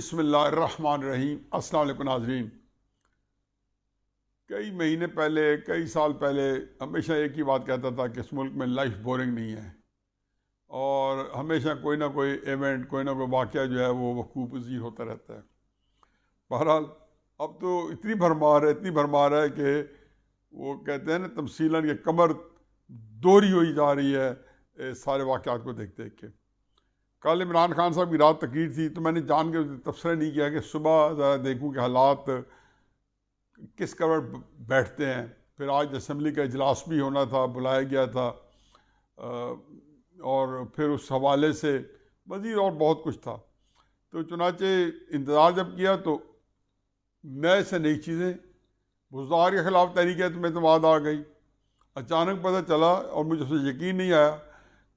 बिस्मिल्लाहिर्रहमानिर्रहीम। अस्सलाम वालेकुम नाज़रीन। कई महीने पहले, कई साल पहले हमेशा एक ही बात कहता था कि इस मुल्क में लाइफ बोरिंग नहीं है और हमेशा कोई ना कोई इवेंट, कोई ना कोई वाक़या जो है वो वक़ूफ़ पज़ीर होता रहता है। बहरहाल अब तो इतनी भरमार है कि वो कहते हैं ना तमसीलन कि कमर दोहरी हुई जा रही है सारे वाक़यात को देख देख के। कल इमरान खान साहब की रात तकरीर थी तो मैंने जान के तबसरा नहीं किया कि सुबह ज़रा देखूँ कि हालात किस कदर बैठते हैं। फिर आज असम्बली का इजलास भी होना था, बुलाया गया था और फिर उस हवाले से मज़ीद और बहुत कुछ था। तो चुनाचे इंतज़ार जब किया तो नए से नई चीज़ें, बुज़दार के ख़िलाफ़ तहरीक एतमाद आ गई। अचानक पता चला और मुझे उससे यकीन नहीं आया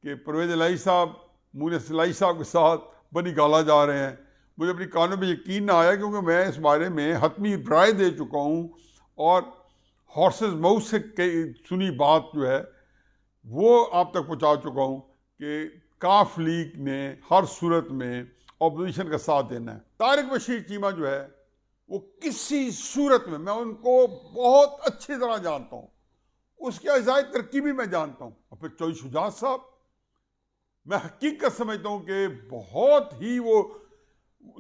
कि परवेज़ इलाही साहब मुनीस इलाही साहब के साथ बनी गाला जा रहे हैं। मुझे अपनी कानों में यकीन ना आया क्योंकि मैं इस बारे में हतमी राय दे चुका हूँ और हॉर्सेस माउथ से सुनी बात जो है वो आप तक पहुँचा चुका हूँ कि काफ लीग ने हर सूरत में अपोजिशन का साथ देना है। तारिक बशीर चीमा जो है वो किसी सूरत में, मैं उनको बहुत अच्छी तरह जानता हूँ, उसके अजाय तरकीबी मैं जानता हूँ। और फिर चौधरी शुजात साहब, मैं हकीकत समझता हूँ कि बहुत ही वो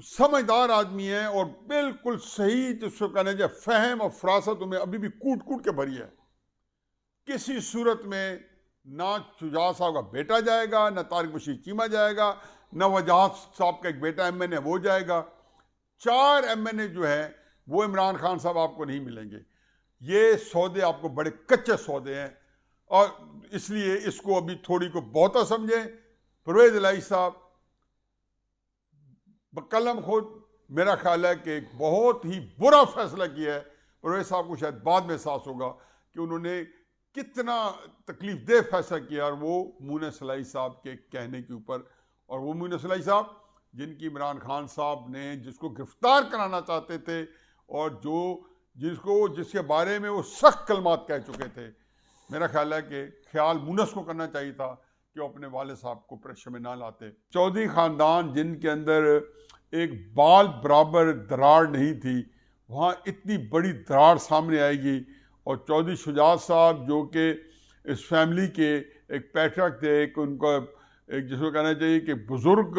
समझदार आदमी है और बिल्कुल सही जिसको कहना चाहिए फहम और फरासत उनमें अभी भी कूट कूट के भरी है। किसी सूरत में ना शुजात साहब का बेटा जाएगा, ना तारिक बशीर चीमा जाएगा, ना वजाहत साहब का एक बेटा MNA वो जाएगा। 4 MNA जो है वो इमरान खान साहब आपको नहीं मिलेंगे। ये सौदे आपको बड़े कच्चे सौदे हैं और इसलिए इसको अभी थोड़ी को बहुता समझें। परवेज़ इलाही साहब बकलम खुद मेरा ख्याल है कि बहुत ही बुरा फैसला किया है। परवेज़ साहब को शायद बाद में एहसास होगा कि उन्होंने कितना तकलीफ दे फैसला किया और वो मुनीस इलाही साहब के कहने के ऊपर। और वो मुनीस इलाही साहब जिनकी इमरान खान साहब ने जिसको गिरफ्तार कराना चाहते थे और जिसके बारे में वो सख्त कलमात कह चुके थे। मेरा ख्याल है कि ख्याल मुनीस को करना चाहिए था कि वो अपने वाले साहब को प्रेशर में ना लाते। चौधरी ख़ानदान जिनके अंदर एक बाल बराबर दरार नहीं थी, वहाँ इतनी बड़ी दरार सामने आएगी। और चौधरी शुजात साहब जो कि इस फैमिली के एक पैट्रियट थे, एक उनका एक जिसको कहना चाहिए कि बुज़ुर्ग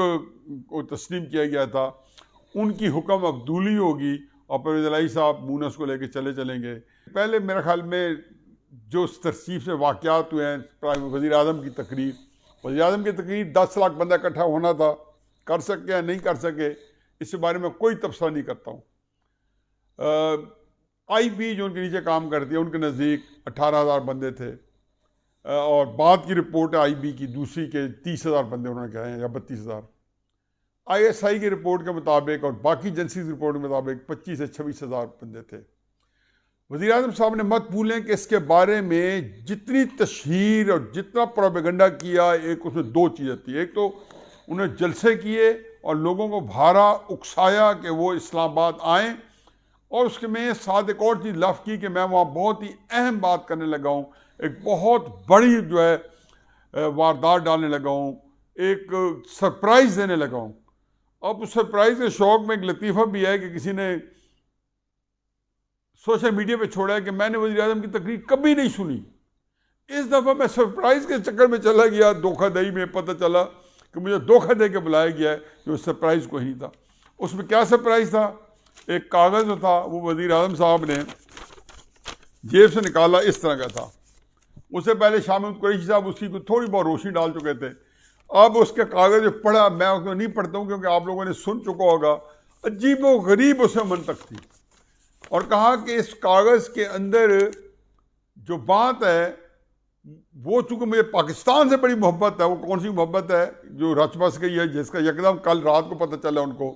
को तस्लीम किया गया था, उनकी हुक्म अब्दूली होगी और परवेज़ इलाही साहब मुनीस को लेके चलेंगे। पहले मेरे ख्याल में जो तरसीब से वाक़यात हुए हैं, वज़ीर आज़म की तकरीर, वज़ीर आज़म की तकरीर 10 लाख बंदा इकट्ठा होना था, कर सके या नहीं कर सके इसके बारे में कोई तबसरा नहीं करता हूँ। IB जो उनके नीचे काम करती है उनके नज़दीक 18,000 बंदे थे और बाद की रिपोर्ट है IB की दूसरी के 30,000 बंदे उन्होंने कहे हैं या 32,000। ISI की रिपोर्ट के मुताबिक और बाकी एजेंसीज रिपोर्ट के मुताबिक 25 से 26,000 बंदे थे। वज़ीर आज़म साहब ने मत भूलें कि इसके बारे में जितनी तशहीर और जितना प्रोपेगेंडा किया, एक उसमें 2 चीज़ें थी। एक तो उन्हें जलसे किए और लोगों को भारा उकसाया कि वो इस्लामाबाद आएँ और उसके में साथ एक और चीज़ लफ की कि मैं वहाँ बहुत ही अहम बात करने लगा हूँ, एक बहुत बड़ी जो है वारदात डालने लगा हूँ, एक सरप्राइज़ देने लगा हूँ। अब उस सरप्राइज़ के शौक में एक लतीफ़ा भी है कि किसी ने सोशल मीडिया पे छोड़ा है कि मैंने वज़ीर आज़म की तकरीर कभी नहीं सुनी। इस दफ़ा मैं सरप्राइज़ के चक्कर में चला गया, धोखाधड़ी में पता चला कि मुझे धोखा दे के बुलाया गया है, जो सरप्राइज़ कोई नहीं था। उसमें क्या सरप्राइज़ था? एक कागज़ जो था वो वज़ीर आज़म साहब ने जेब से निकाला, इस तरह का था। उससे पहले शामिद कुरैशी साहब उसकी को थोड़ी बहुत रोशनी डाल चुके थे। अब उसके कागज़ पढ़ा, मैं उसको नहीं पढ़ता हूँ क्योंकि आप लोगों ने सुन चुका होगा। अजीब व गरीब उसमें मंतक थी और कहा कि इस कागज़ के अंदर जो बात है वो चूँकि मुझे पाकिस्तान से बड़ी मोहब्बत है। वो कौन सी मोहब्बत है जो रच बस गई है, जिसका एकदम कल रात को पता चला उनको।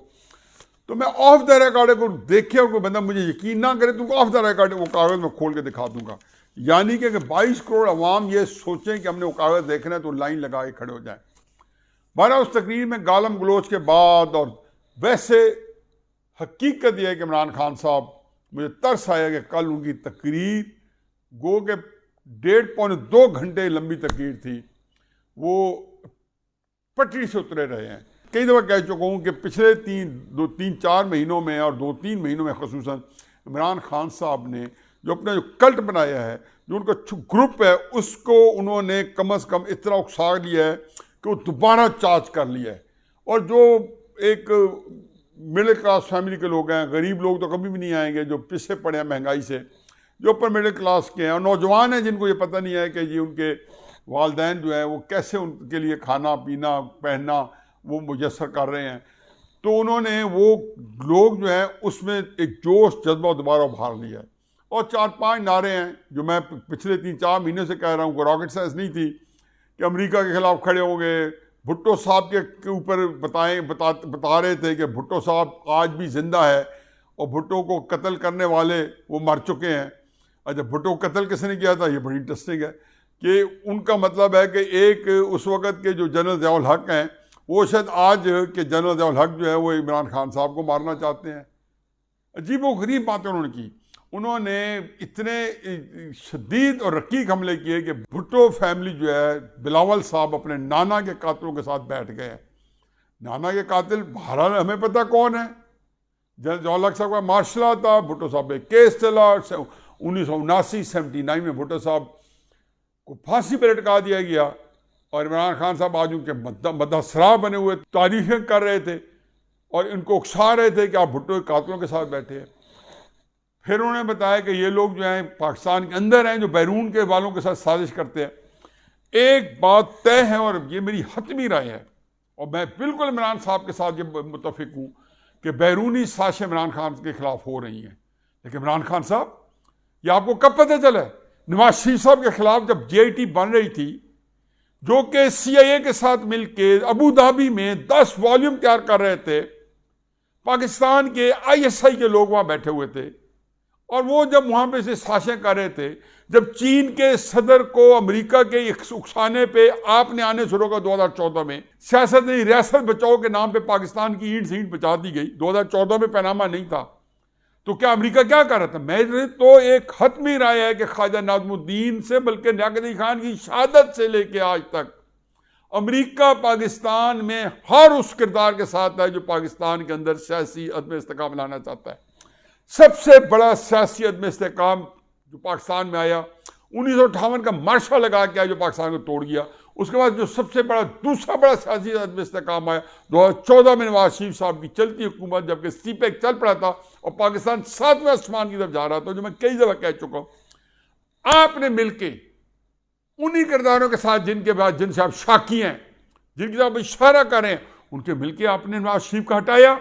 तो मैं ऑफ द रिकॉर्ड को देखे और कोई बंदा मुझे यकीन ना करे तो ऑफ द रिकॉर्ड वो कागज़ में खोल के दिखा दूंगा। यानी कि 22 करोड़ अवाम ये सोचें कि हमने वो कागज़ देखना है तो लाइन लगा के खड़े हो जाएं। बहरहाल उस तकरीर में गालम गलोच के बाद और वैसे हकीकत यह है कि इमरान खान साहब, मुझे तरस आया कि कल उनकी तकरीर गो के 1.5-2 घंटे लंबी तकरीर थी, वो पटरी से उतरे रहे हैं। कई दफ़ा कह चुका हूँ कि पिछले तीन चार महीनों में और 2-3 महीनों में ख़ुसूसन इमरान खान साहब ने जो अपना जो कल्ट बनाया है, जो उनका ग्रुप है, उसको उन्होंने कम अज़ कम इतना उकसा लिया है कि वो दोबारा चार्ज कर लिया है। और जो एक मिडिल क्लास फैमिली के लोग हैं, गरीब लोग तो कभी भी नहीं आएंगे, जो पीछे पड़े हैं महंगाई से, जो ऊपर मिडिल क्लास के हैं और नौजवान हैं जिनको ये पता नहीं है कि जी उनके वालदैन जो है वो कैसे उनके लिए खाना पीना पहनना वो मुयसर कर रहे हैं, तो उन्होंने वो लोग जो है उसमें एक जोश जज्बा दोबारा उभार लिया है। और 4-5 नारे हैं जो मैं पिछले 3-4 महीने से कह रहा हूँ, रॉकेट साइंस नहीं थी, कि अमेरिका के खिलाफ खड़े हो गए। भुट्टो साहब के ऊपर बता रहे थे कि भुट्टो साहब आज भी जिंदा है और भुट्टो को कत्ल करने वाले वो मर चुके हैं। अच्छा, भुट्टो को कत्ल किसने किया था, ये बड़ी इंटरेस्टिंग है कि उनका मतलब है कि एक उस वक़्त के जो जनरल ज़ियाउल हक हैं वो शायद आज के जनरल ज़ियाउल हक जो है वो इमरान खान साहब को मारना चाहते हैं। अजीब व गरीब बातें उन्होंने की। उन्होंने इतने शदीद और रकीक हमले किए कि भुट्टो फैमिली जो है, बिलावल साहब अपने नाना के कातिलों के साथ बैठ गए हैं। नाना के कातिल बहरहाल हमें पता कौन है, जनरल ज़ियाउल हक साहब का मार्शल था, भुट्टो साहब पे केस चला, 1979 में भुट्टो साहब को फांसी पर लटका दिया गया और इमरान खान साहब आज उनके मदहसरा बने हुए तारीफें कर रहे थे और इनको उकसा रहे थे कि आप भुट्टो के कातिलों के साथ बैठे हैं। फिर उन्होंने बताया कि ये लोग जो हैं पाकिस्तान के अंदर हैं, जो बैरून के वालों के साथ साजिश करते हैं। एक बात तय है और ये मेरी हतमी राय है और मैं बिल्कुल इमरान साहब के साथ ये मुतफिक हूँ कि बैरूनी साजिशें इमरान खान के खिलाफ हो रही हैं। लेकिन इमरान खान साहब, ये आपको कब पता चला? नवाज शरीफ साहब के खिलाफ जब JIT बन रही थी, जो कि CIA के साथ मिलकर अबू धाबी में 10 वॉल्यूम तैयार कर रहे थे, पाकिस्तान के ISI के लोग वहां बैठे हुए थे और वो जब वहां पे से साजिशें कर रहे थे, जब चीन के सदर को अमेरिका के उकसाने पे आपने आने शुरू कर 2014 में सियासत नहीं, रियासत बचाओ के नाम पे पाकिस्तान की ईंट से ईंट बचा दी गई। 2014 में पनामा नहीं था तो क्या अमेरिका क्या कर रहा था? मेरी तो एक हतमी राय है कि ख्वाजा नाज़मुद्दीन से बल्कि लियाकत अली खान की शहादत से लेके आज तक अमेरिका पाकिस्तान में हर उस किरदार के साथ है जो पाकिस्तान के अंदर सियासी अदम इस्तेकाम लाना चाहता है। सबसे बड़ा सियासी अदम इस्तेकाम जो पाकिस्तान में आया 1958 का मार्शल लगा के आया जो पाकिस्तान को तोड़ गया। उसके बाद जो सबसे बड़ा दूसरा बड़ा सियासी अदम इस्तेकाम आया 2014 में नवाज शरीफ साहब की चलती हुकूमत, जबकि CPEC चल पड़ा था और पाकिस्तान 7वें आसमान की तरफ जा रहा था। जो मैं कई दफा कह चुका हूं, आपने मिलके उन्हीं किरदारों के साथ जिनसे आप शाकी हैं, जिनकी तरफ आप इशारा करें, उनके मिलके आपने नवाज शरीफ का हटाया।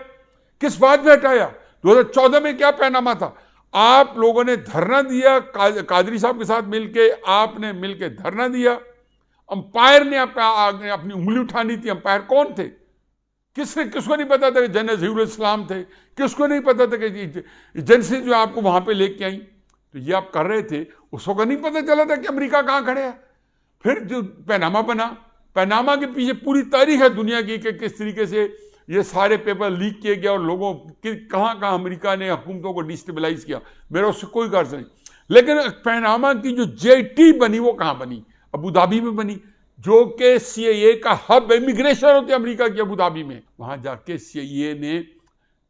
किस बात में हटाया? 2014 में क्या पैनामा था? आप लोगों ने धरना दिया, कादरी साहब के साथ मिलके आपने मिलके धरना दिया। अंपायर ने अपनी उंगली उठानी थी। अंपायर कौन थे? किसको नहीं पता था कि जनरल ज़हीरुल इस्लाम थे? किसको नहीं पता था कि एजेंसी जो आपको वहां पे लेके आई? तो ये आप कर रहे थे। उस वक्त नहीं पता चला था कि अमेरिका कहाँ खड़े है। फिर जो पैनामा बना, पैनामा के पीछे पूरी तारीख है दुनिया की कि किस तरीके से ये सारे पेपर लीक किए गए और लोगों की कहाँ अमेरिका ने हुकूमतों को डिस्टेबलाइज किया। मेरा उससे कोई गर्ज नहीं। लेकिन पैनामा की जो JIT बनी वो कहाँ बनी? अबू धाबी में बनी, जो कि CIA का हब इमिग्रेशन होती है अमेरिका की अबू धाबी में। वहां जाके CIA ने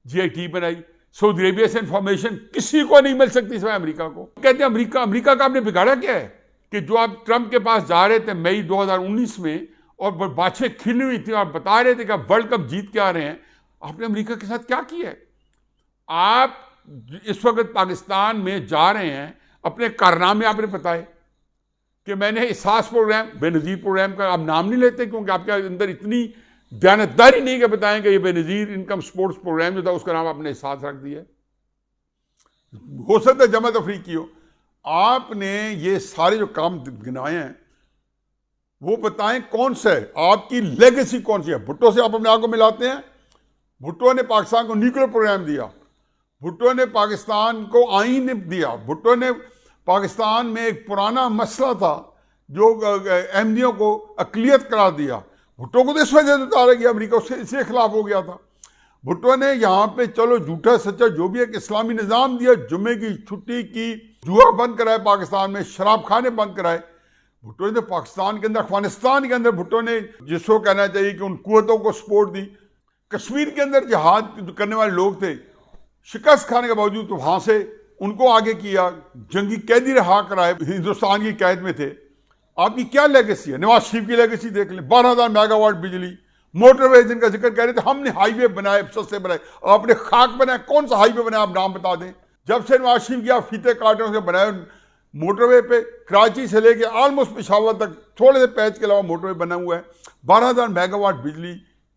JIT बनाई। सऊदी अरेबिया से इंफॉर्मेशन किसी को नहीं मिल सकती सिवाय अमेरिका को। कहते हैं अमेरिका का आपने बिगाड़ा क्या है कि जो आप ट्रंप के पास जा रहे थे मई 2019 में और बाछें खिली हुई थी और बता रहे थे कि आप वर्ल्ड कप जीत के आ रहे हैं, आपने अमेरिका के साथ क्या किया है? आप इस वक्त पाकिस्तान में जा रहे हैं, अपने कारनामे आपने बताए कि मैंने एहसास प्रोग्राम, बेनज़ीर प्रोग्राम का आप नाम नहीं लेते क्योंकि आपके अंदर इतनी दयानतदारी नहीं कि बताएं कि ये बेनज़ीर इनकम स्पोर्ट्स प्रोग्राम जो था उसका नाम आपने एहसास रख दिया। हो सकता है जमा तफरीक की हो। आपने ये सारे जो काम गिनाए हैं वो बताएं कौन सा है, आपकी लेगेसी कौन सी है? भुट्टो से आप अपने आप को मिलाते हैं? भुट्टो ने पाकिस्तान को न्यूक्लियर प्रोग्राम दिया, भुट्टो ने पाकिस्तान को आईन दिया, भुट्टो ने पाकिस्तान में एक पुराना मसला था जो अहमदियों को अक़लियत करार दिया। भुट्टो को तो इस वजह से उतारा गया, अमेरिका उससे इसके खिलाफ हो गया था। भुट्टो ने यहाँ पे चलो झूठा सच्चा जो भी एक इस्लामी निज़ाम दिया, जुम्मे की छुट्टी की, जुआ बंद कराए पाकिस्तान में, शराब खाने बंद कराए। भुट्टो ने पाकिस्तान के अंदर, अफगानिस्तान के अंदर भुट्टो ने जिसको कहना चाहिए कि उन कुव्वतों को सपोर्ट दी कश्मीर के अंदर जिहाद करने वाले लोग थे, शिकस्त खाने के बावजूद तो वहां से उनको आगे किया, जंगी कैदी रहा कराए, हिंदुस्तान की कैद में थे। आपकी क्या लेगेसी है? नवाज शरीफ की लेगेसी देख लें, 12,000 मेगावाट बिजली, मोटरवे जिनका जिक्र कह रहे थे, हमने हाईवे बनाए, सस्ते बनाए, आपने खाक बनाए। कौन सा हाईवे बनाया आप नाम बता दें। जब से नवाज शरीफ की आप फीते काटों से बनाए मोटरवे पे, कराची से लेके ऑलमोस्ट पेशावर तक थोड़े से पैच के अलावा मोटरवे बना हुआ है, 12,000 मेगावाट बिजली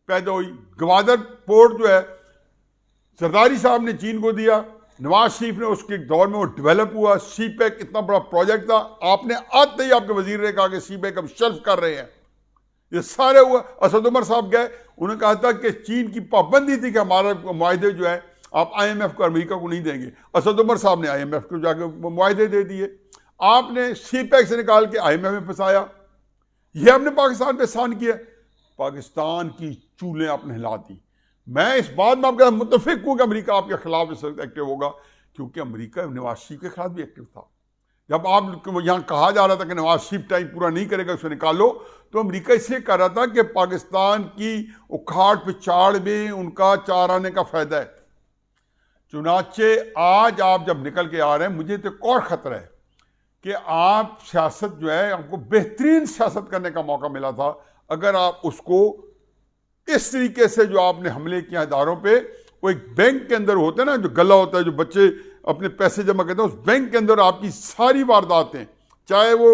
पैदा हुई। गवादर पोर्ट जो है सरदारी साहब ने चीन को दिया, नवाज शरीफ ने उसके दौर में वो डेवलप हुआ। सी पैक इतना बड़ा प्रोजेक्ट था, आपने आते ही आपके वजीर ने कहा कि सी पैक हम शेल्फ कर रहे हैं। ये सारे हुआ। असद उमर साहब गए, उन्होंने कहा था कि चीन की पाबंदी थी कि हमारा मुआहदे जो है आप IMF को, अमेरिका को नहीं देंगे। असद उमर साहब ने IMF को जाके मुआहदे दे दिए। आपने सी पैक से निकाल के IMF में फंसाया। ये आपने पाकिस्तान पे एहसान किया, पाकिस्तान की चूल्हें आपने हिला दी। मैं इस बात में आपके मुतफिक हूं कि अमेरिका आपके खिलाफ इस वक्त एक्टिव होगा, क्योंकि अमेरिका नवाज शरीफ के खिलाफ भी एक्टिव था। जब आप यहाँ कहा जा रहा था कि नवाज शरीफ टाइम पूरा नहीं करेगा, उसको निकालो, तो अमेरिका इसलिए कर रहा था कि पाकिस्तान की उखाड़ पिछाड़ में उनका चार आने का फायदा है। चुनाचे आज आप जब निकल के आ रहे हैं, मुझे तो एक और खतरा है कि आप सियासत जो है, आपको बेहतरीन सियासत करने का मौका मिला था अगर आप उसको इस तरीके से जो आपने हमले किया इदारों पे। वो एक बैंक के अंदर होता है ना, जो गला होता है, जो बच्चे अपने पैसे जमा करते हैं, उस बैंक के अंदर आपकी सारी वारदातें, चाहे वो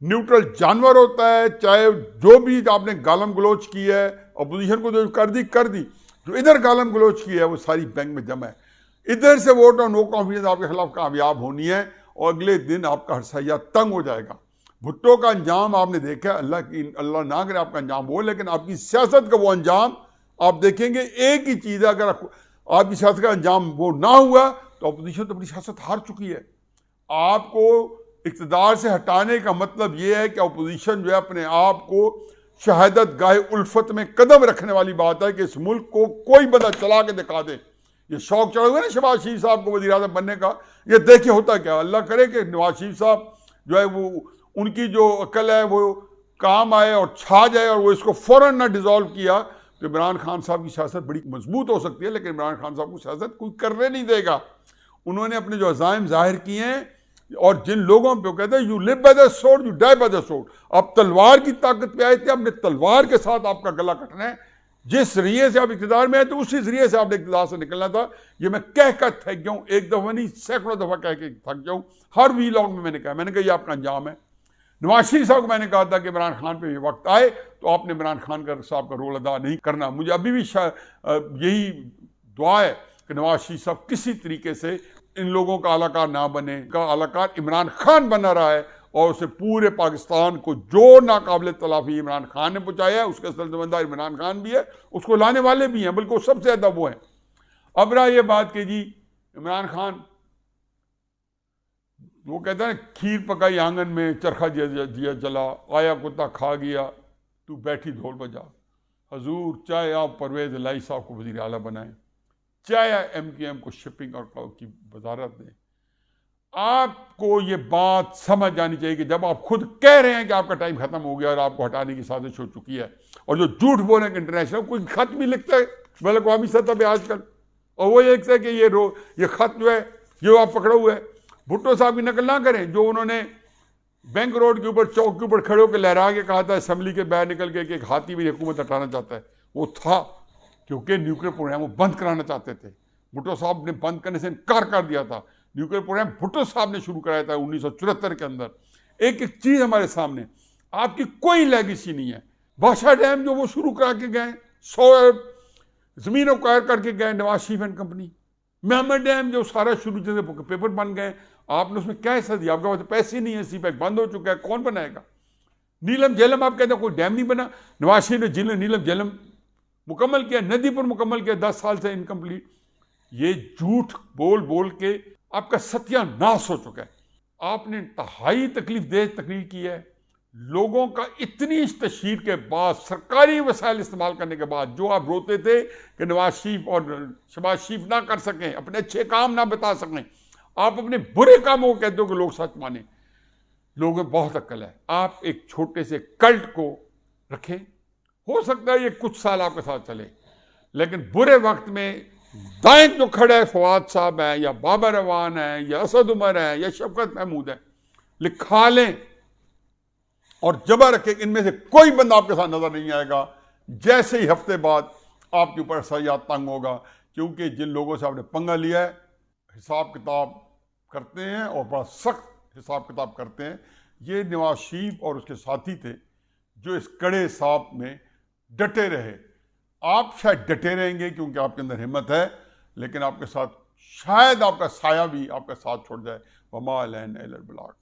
न्यूट्रल जानवर होता है, चाहे जो भी आपने गालम गलोच की है, अपोजिशन को जो कर दी, जो इधर गालम गलोच की है, वो सारी बैंक में जमा है। इधर से वोट और नो कॉन्फिडेंस आपके खिलाफ कामयाब होनी है और अगले दिन आपका हरसैया तंग हो जाएगा। भुट्टो का अंजाम आपने देखा, अल्लाह ना करे आपका अंजाम हो, लेकिन आपकी सियासत का वो अंजाम आप देखेंगे। एक ही चीज़ है, अगर आपकी सियासत का अंजाम वो ना हुआ तो अपोजिशन तो अपनी सियासत हार चुकी है। आपको इक़्तिदार से हटाने का मतलब ये है कि अपोजिशन जो है अपने आप को शहादत गाहे उल्फत में कदम रखने वाली बात है कि इस मुल्क को कोई बंदा चला के दिखा दे। ये शौक चढ़ा हुआ है ना शहबाज शरीफ साहब को वज़ीर आज़म बनने का, ये देखिए होता क्या। अल्लाह करे कि नवाज शरीफ साहब जो है वो, उनकी जो अकल है वो काम आए और छा जाए और वो इसको फ़ौरन ना डिज़ोल्व किया तो इमरान खान साहब की सियासत बड़ी मजबूत हो सकती है। लेकिन इमरान खान साहब को सियासत कोई करने नहीं देगा। उन्होंने अपने जो अज़ाइम जाहिर किए हैं और जिन लोगों पे कहते हैं you live by the sword you die by the sword, आप तलवार की ताकत पे आए थे, आपने तलवार के साथ आपका गला कटना है। जिस जरिए से आप इक़्तिदार में आए तो उसी जरिए से आपने इक़्तिदार से निकलना था। ये मैं कह कर थक गया हूँ, एक दफ़ा नहीं सैकड़ों दफ़ा कह के थक जाऊँ। हर वीलॉग में मैंने कहा ये आपका अंजाम है। नवाज शरीफ साहब को मैंने कहा था कि इमरान खान पे ये वक्त आए तो आपने इमरान खान साहब का रोल अदा नहीं करना। मुझे अभी भी यही दुआ है कि नवाज शरीफ साहब किसी तरीके से इन लोगों का आलाकार ना बने। का आलाकार इमरान खान बना रहा है और उसे पूरे पाकिस्तान को जो नाकाबिल तलाफी इमरान खान ने पहुँचाया है, उसके सिलसिलेदार इमरान खान भी है, उसको लाने वाले भी हैं, बल्कि सबसे ज़्यादा वो हैं। अब रहा ये बात कि जी इमरान खान, वो कहता है खीर पकाई आंगन में चरखा दिया जला, आया कुत्ता खा गया तू बैठी ढोल बजा। हजूर चाहे आप परवेज लाई साहब को वज़ीर आला बनाएं, चाहे MQM को शिपिंग और की वजारत दें, आपको ये बात समझ जानी चाहिए कि जब आप खुद कह रहे हैं कि आपका टाइम खत्म हो गया और आपको हटाने की साजिश हो चुकी है, और जो झूठ बोलने के इंटरनेशनल कोई खत भी लिखता है बल्कि अक़वामी सतह पे आजकल, और वो ये लिखता है कि ये खत जो है जो आप पकड़ा हुआ है, भुट्टो साहब की नकल ना करें। जो उन्होंने बैंक रोड के ऊपर चौक के ऊपर खड़े होकर लहरा के कहा था असेंबली के बाहर निकल के कि एक हाथी भी हुकूमत हटाना चाहता है, वो था क्योंकि न्यूक्लियर प्रोग्राम वो बंद कराना चाहते थे। भुट्टो साहब ने बंद करने से इनकार कर दिया था। न्यूक्लियर प्रोग्राम भुट्टो साहब ने शुरू कराया था 1974 के अंदर। एक एक चीज़ हमारे सामने, आपकी कोई लेगेसी नहीं है। बादशाह डैम जो वो शुरू करा के गए, 100 ज़मीन एक्वायर करके गए Nawaz Sharif and company. Mahmad dam जो सारा शुरू से पेपर बन गए, आपने उसमें क्या हिस्सा दिया? आपके पास पैसे नहीं है, सी पैक बंद हो चुका है, कौन बनाएगा? नीलम झेलम आप कहते हैं कोई डैम नहीं बना, नवाज शरीफ ने नीलम झेलम मुकम्मल किया, नदीपुर मुकम्मल किया, 10 साल से इनकम्प्लीट। ये झूठ बोल बोल के आपका सत्यानाश हो चुका है। आपने इंतहाई तकलीफ दे तकरीर की है। लोगों का इतनी तशहीर के बाद, सरकारी वसाइल इस्तेमाल करने के बाद, जो आप रोते थे कि नवाज शरीफ और शहबाज शरीफ ना कर सकें, अपने अच्छे काम ना बता सकें, आप अपने बुरे कामों को कहते हो कि लोग सच माने। लोगों में बहुत अक्ल है। आप एक छोटे से कल्ट को रखें, हो सकता है ये कुछ साल आपके साथ चले, लेकिन बुरे वक्त में दाएं जो खड़े हैं, फवाद साहब हैं या बाबर अवान है या असद उमर है या शफकत महमूद है, लिखा लें और जबा रखें, इनमें से कोई बंदा आपके साथ नजर नहीं आएगा जैसे ही हफ्ते बाद आपके ऊपर सयाद तंग होगा। क्योंकि जिन लोगों से आपने पंगा लिया है, हिसाब किताब करते हैं और बड़ा सख्त हिसाब किताब करते हैं। ये नवाज शरीफ और उसके साथी थे जो इस कड़े हिसाब में डटे रहे। आप शायद डटे रहेंगे क्योंकि आपके अंदर हिम्मत है, लेकिन आपके साथ शायद आपका साया भी आपका साथ छोड़ जाए। वमा अलैना इल्लल बलाग।